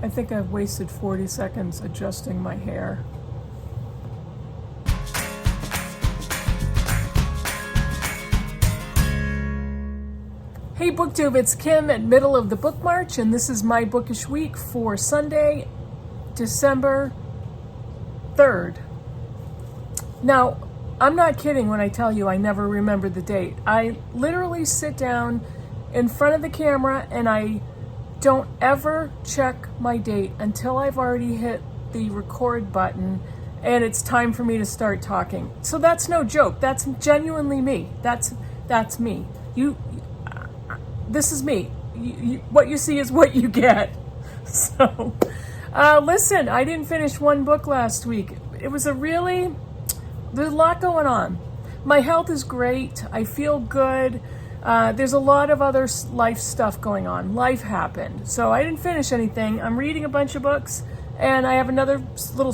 I think I've wasted 40 seconds adjusting my hair. Hey BookTube, it's Kim at Middle of the Book March, and this is my bookish week for Sunday, December 3rd. Now, I'm not kidding when I tell you I never remember the date. I literally sit down in front of the camera and I don't ever check my date until I've already hit the record button and it's time for me to start talking. So that's no joke. That's genuinely me. That's me. This is me. What you see is what you get. So, listen, I didn't finish one book last week. There's a lot going on. My health is great. I feel good. There's a lot of other life stuff going on. Life happened. So I didn't finish anything. I'm reading a bunch of books, and I have another little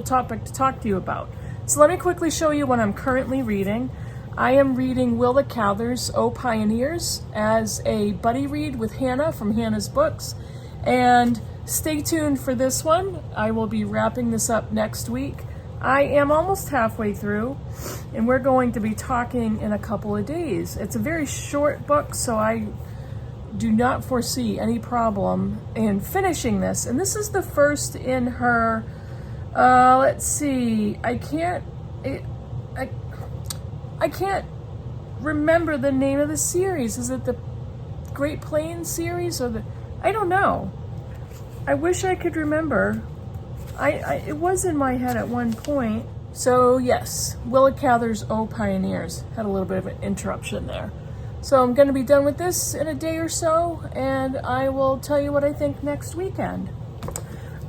topic to talk to you about. So let me quickly show you what I'm currently reading. I am reading Willa Cather's O Pioneers as a buddy read with Hannah from Hannah's Books. And stay tuned for this one. I will be wrapping this up next week. I am almost halfway through, and we're going to be talking in a couple of days. It's a very short book, so I do not foresee any problem in finishing this. And this is the first in her, let's see, I can't remember the name of the series. Is it the Great Plains series or I don't know. I wish I could remember. It was in my head at one point. So yes, Willa Cather's O Pioneers. Had a little bit of an interruption there. So I'm going to be done with this in a day or so, and I will tell you what I think next weekend.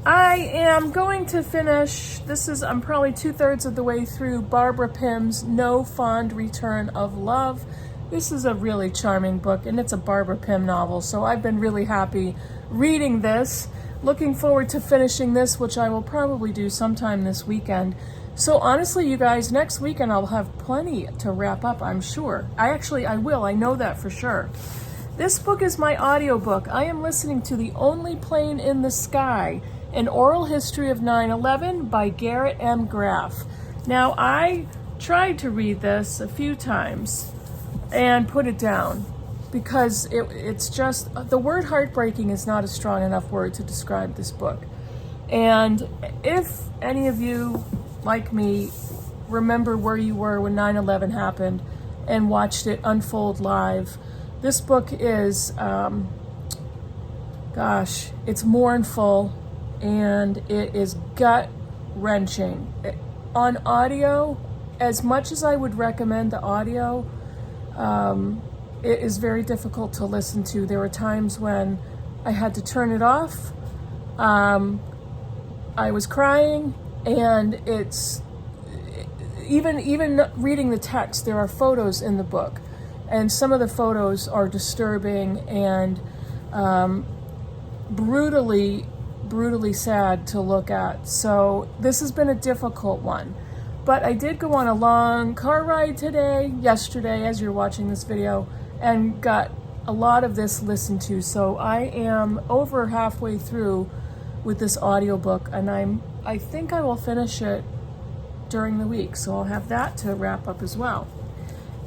I am going to finish, I'm probably 2/3 of the way through Barbara Pym's No Fond Return of Love. This is a really charming book, and it's a Barbara Pym novel, so I've been really happy reading this. Looking forward to finishing this, which I will probably do sometime this weekend. So honestly, you guys, next weekend I'll have plenty to wrap up, I'm sure. I will, I know that for sure. This book is my audiobook. I am listening to The Only Plane in the Sky, An Oral History of 9/11 by Garrett M. Graff. Now, I tried to read this a few times and put it down because it's just, the word heartbreaking is not a strong enough word to describe this book. And if any of you, like me, remember where you were when 9/11 happened and watched it unfold live, this book is, it's mournful, and it is gut-wrenching. On audio, as much as I would recommend the audio, it is very difficult to listen to. There were times when I had to turn it off. I was crying, and it's even reading the text, there are photos in the book, and some of the photos are disturbing and brutally sad to look at. So this has been a difficult one. But I did go on a long car ride yesterday, as you're watching this video, and got a lot of this listened to. So I am over halfway through with this audiobook, and I think I will finish it during the week. So I'll have that to wrap up as well.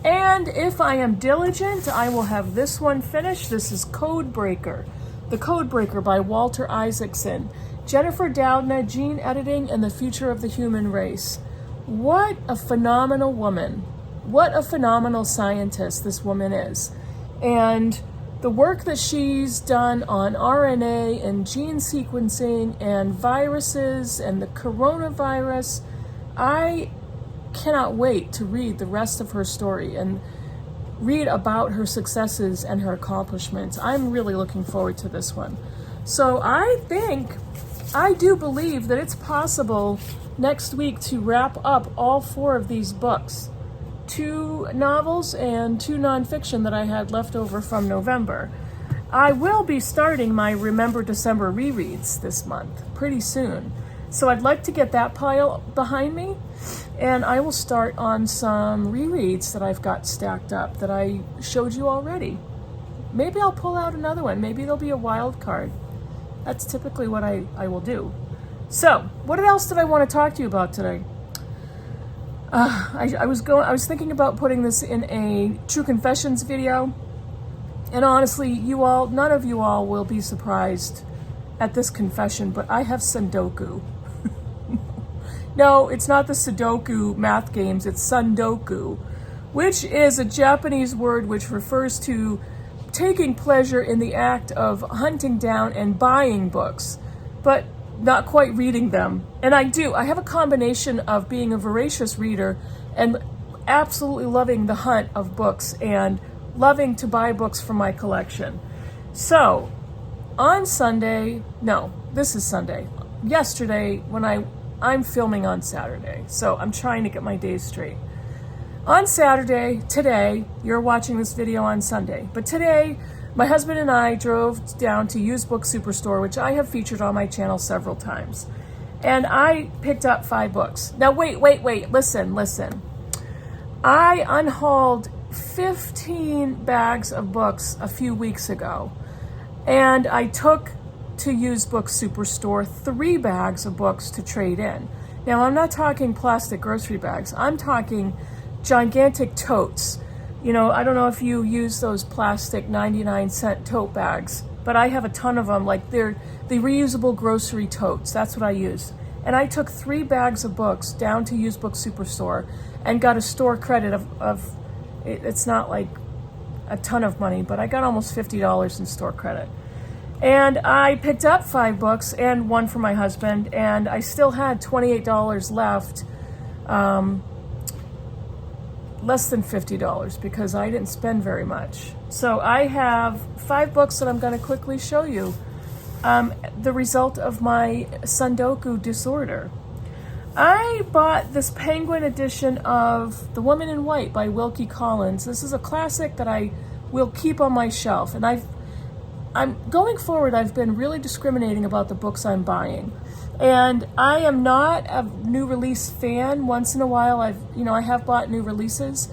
And if I am diligent, I will have this one finished. This is Codebreaker. The Codebreaker by Walter Isaacson. Jennifer Doudna, Gene Editing, and the Future of the Human Race. What a phenomenal woman. What a phenomenal scientist this woman is. And the work that she's done on RNA and gene sequencing and viruses and the coronavirus, I cannot wait to read the rest of her story and read about her successes and her accomplishments. I'm really looking forward to this one. So I do believe that it's possible next week to wrap up all 4 of these books. 2 novels and 2 nonfiction that I had left over from November. I will be starting my Remember December rereads this month, pretty soon. So I'd like to get that pile behind me, and I will start on some rereads that I've got stacked up that I showed you already. Maybe I'll pull out another one. Maybe there'll be a wild card. That's typically what I will do. So, what else did I want to talk to you about today? I was thinking about putting this in a True Confessions video, and honestly, none of you all will be surprised at this confession, but I have Tsundoku. No, it's not the Sudoku math games, it's Tsundoku, which is a Japanese word which refers to taking pleasure in the act of hunting down and buying books, but not quite reading them. And I have a combination of being a voracious reader and absolutely loving the hunt of books and loving to buy books for my collection. So, on Sunday, no, this is Sunday. Yesterday, when I'm filming on Saturday, so I'm trying to get my days straight. On Saturday, today, you're watching this video on Sunday, but today, my husband and I drove down to Used Book Superstore, which I have featured on my channel several times, and I picked up 5 books. Now, wait, listen. I unhauled 15 bags of books a few weeks ago, and I took to Used Book Superstore 3 bags of books to trade in. Now, I'm not talking plastic grocery bags. I'm talking gigantic totes. You know, I don't know if you use those plastic 99-cent tote bags, but I have a ton of them. Like, they're the reusable grocery totes. That's what I use. And I took 3 bags of books down to Used Book Superstore and got a store credit of it's not like a ton of money, but I got almost $50 in store credit. And I picked up 5 books and 1 for my husband, and I still had $28 left, less than $50 because I didn't spend very much. So I have 5 books that I'm going to quickly show you the result of my Tsundoku disorder. I bought this Penguin edition of The Woman in White by Wilkie Collins. This is a classic that I will keep on my shelf, and I'm going forward, I've been really discriminating about the books I'm buying. And I am not a new release fan. Once in a while, I have bought new releases,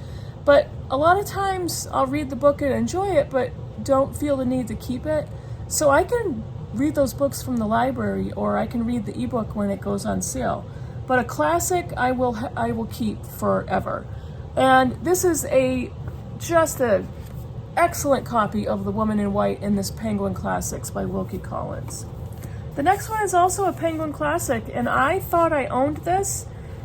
but a lot of times I'll read the book and enjoy it, but don't feel the need to keep it. So I can read those books from the library, or I can read the ebook when it goes on sale. But a classic I will keep forever. And this is just an excellent copy of The Woman in White in this Penguin Classics by Wilkie Collins. The next one is also a Penguin Classic, and I thought I owned this,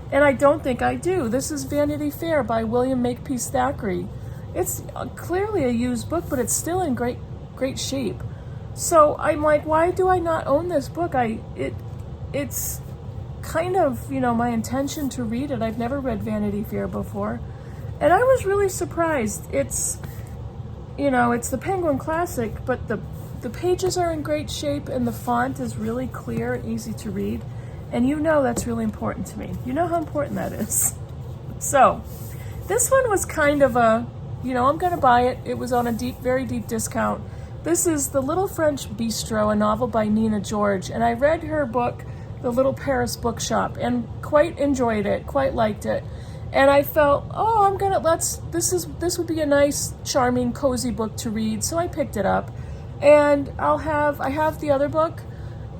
and I don't think I do. This is Vanity Fair by William Makepeace Thackeray. It's clearly a used book, but it's still in great shape. So I'm like, why do I not own this book? It's kind of, my intention to read it. I've never read Vanity Fair before, and I was really surprised. It's the Penguin Classic, but the pages are in great shape and the font is really clear and easy to read. And that's really important to me. You know how important that is. So, this one was kind of I'm going to buy it. It was on a very deep discount. This is The Little French Bistro, a novel by Nina George. And I read her book, The Little Paris Bookshop, and quite enjoyed it, quite liked it. And I felt, this would be a nice, charming, cozy book to read. So I picked it up. And I have the other book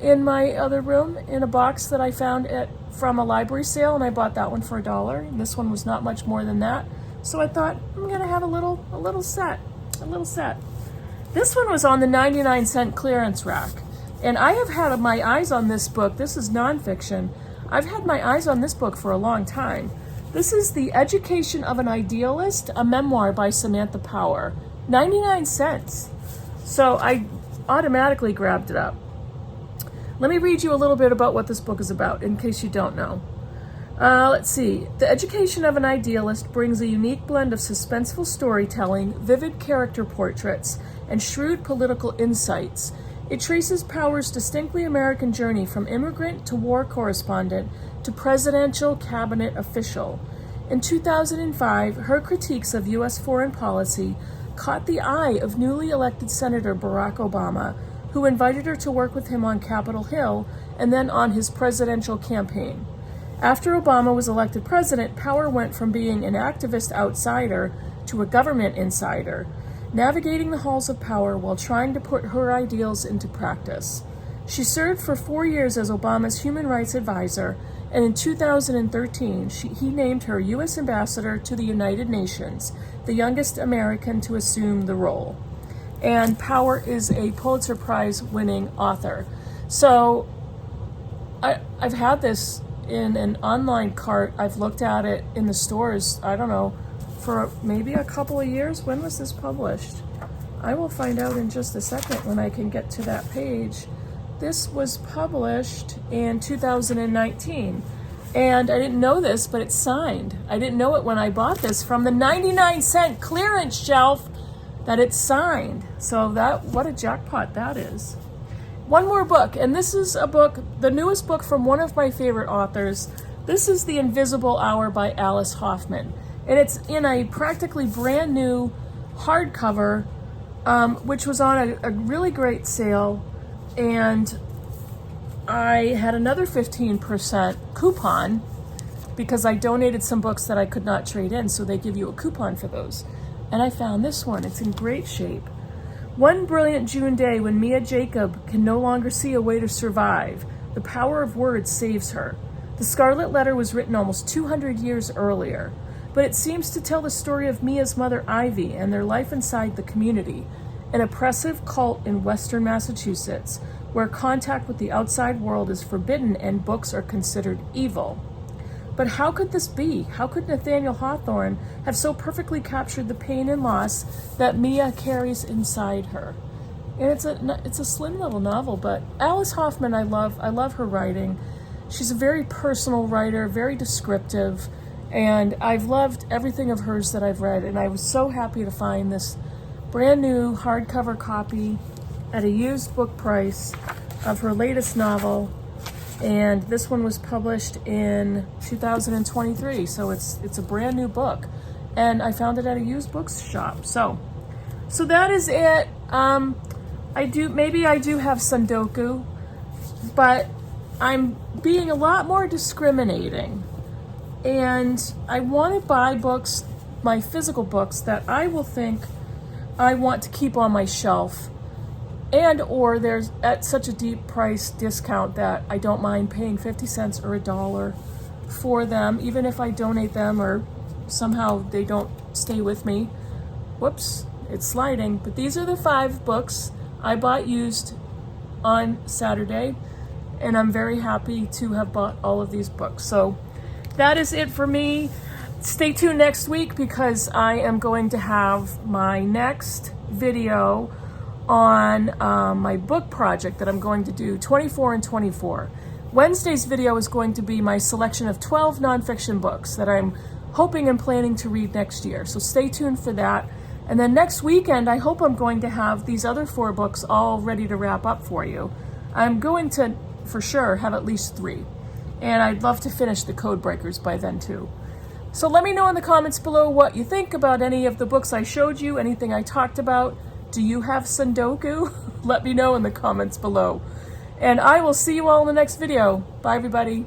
in my other room in a box that I found from a library sale, and I bought that one for $1. And this one was not much more than that. So I thought, I'm gonna have a little set. This one was on the 99-cent clearance rack. And I have had my eyes on this book. This is nonfiction. I've had my eyes on this book for a long time. This is The Education of an Idealist, a memoir by Samantha Power. 99 cents. So I automatically grabbed it up. Let me read you a little bit about what this book is about, in case you don't know. Let's see. The Education of an Idealist brings a unique blend of suspenseful storytelling, vivid character portraits, and shrewd political insights. It traces Power's distinctly American journey from immigrant to war correspondent to presidential cabinet official. In 2005, her critiques of U.S. foreign policy caught the eye of newly elected Senator Barack Obama, who invited her to work with him on Capitol Hill and then on his presidential campaign. After Obama was elected president, Power went from being an activist outsider to a government insider, navigating the halls of power while trying to put her ideals into practice. She served for 4 years as Obama's human rights advisor, and in 2013, he named her U.S. Ambassador to the United Nations, the youngest American to assume the role. And Power is a Pulitzer Prize winning author. So I've had this in an online cart. I've looked at it in the stores, I don't know, for maybe a couple of years. When was this published? I will find out in just a second when I can get to that page. This was published in 2019. And I didn't know this, but it's signed. I didn't know it when I bought this from the 99-cent clearance shelf that it's signed. So what a jackpot that is. One more book, and this is a book, the newest book from one of my favorite authors. This is The Invisible Hour by Alice Hoffman. And it's in a practically brand new hardcover, which was on a really great sale. And I had another 15% coupon because I donated some books that I could not trade in, so they give you a coupon for those. And I found this one. It's in great shape. One brilliant June day when Mia Jacob can no longer see a way to survive, the power of words saves her. The Scarlet Letter was written almost 200 years earlier, but it seems to tell the story of Mia's mother Ivy and their life inside the community, an oppressive cult in western Massachusetts, where contact with the outside world is forbidden and books are considered evil. But how could this be? How could Nathaniel Hawthorne have so perfectly captured the pain and loss that Mia carries inside her? And it's a slim little novel, but Alice Hoffman I love her writing. She's a very personal writer, very descriptive, and I've loved everything of hers that I've read, and I was so happy to find this brand new hardcover copy at a used book price of her latest novel. And this one was published in 2023, so it's a brand new book, and I found it at a used bookshop. So that is it. I do have Tsundoku, but I'm being a lot more discriminating, and I want to buy books, my physical books, that I will think I want to keep on my shelf, and or there's at such a deep price discount that I don't mind paying 50 cents or $1 for them, even if I donate them or somehow they don't stay with me. Whoops, it's sliding. But these are the 5 books I bought used on Saturday, and I'm very happy to have bought all of these books. So that is it for me. Stay tuned next week because I am going to have my next video on my book project that I'm going to do, 24 and 24. Wednesday's video is going to be my selection of 12 nonfiction books that I'm hoping and planning to read next year. So stay tuned for that. And then next weekend, I hope I'm going to have these other 4 books all ready to wrap up for you. I'm going to, for sure, have at least 3. And I'd love to finish the Code Breakers by then too. So let me know in the comments below what you think about any of the books I showed you, anything I talked about. Do you have Tsundoku? Let me know in the comments below. And I will see you all in the next video. Bye, everybody.